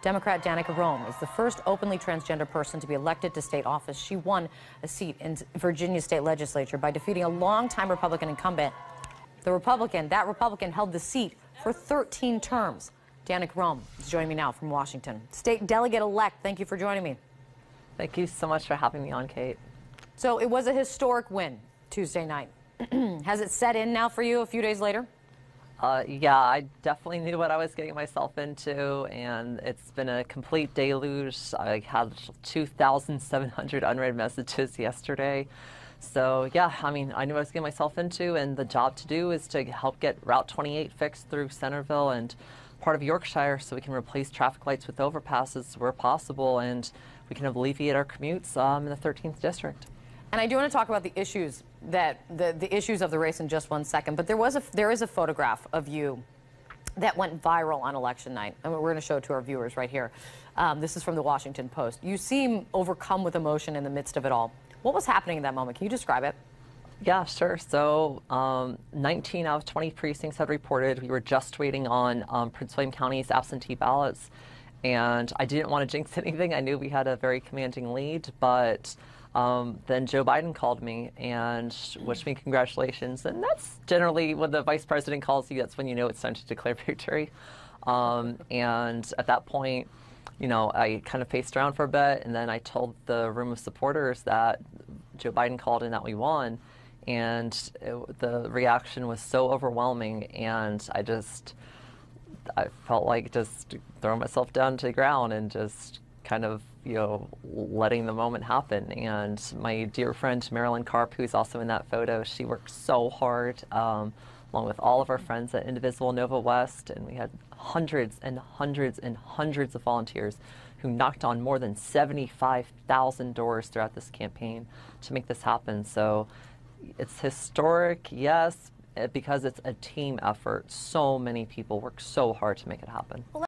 Democrat Danica Roem is the first openly transgender person to be elected to state office. She won a seat in Virginia state legislature by defeating a longtime Republican incumbent. That Republican held the seat for 13 terms. Danica Roem is joining me now from Washington. State delegate-elect, thank you for joining me. Thank you so much for having me on, Kate. So it was a historic win Tuesday night. Has it set in now for you a few days later? Yeah, I definitely knew what I was getting myself into, and it's been a complete deluge. I had 2,700 unread messages yesterday. So yeah, I mean, I knew what I was getting myself into, and the job to do is to help get Route 28 fixed through Centerville and part of Yorkshire so we can replace traffic lights with overpasses where possible, and we can alleviate our commutes in the 13th district. And I do want to talk about the issues the issues of the race in just 1 second. But there is a photograph of you that went viral on election night, and we're going to show it to our viewers right here. This is from the Washington Post. You seem overcome with emotion in the midst of it all. What was happening in that moment? Can you describe it? Yeah, sure. So 19 out of 20 precincts had reported. We were just waiting on Prince William County's absentee ballots, and I didn't want to jinx anything. I knew we had a very commanding lead, but then Joe Biden called me and wished me congratulations. And that's generally when the vice president calls you, that's when you know it's time to declare victory. And at that point, you know, I kind of paced around for a bit, and then I told the room of supporters that Joe Biden called and that we won. And the reaction was so overwhelming, and I felt like just throwing myself down to the ground and just kind of, you know, letting the moment happen. And my dear friend Marilyn Karp, who's also in that photo, she worked so hard, along with all of our friends at Indivisible Nova West, and we had hundreds and hundreds and hundreds of volunteers who knocked on more than 75,000 doors throughout this campaign to make this happen. So it's historic, yes, because it's a team effort. So many people worked so hard to make it happen.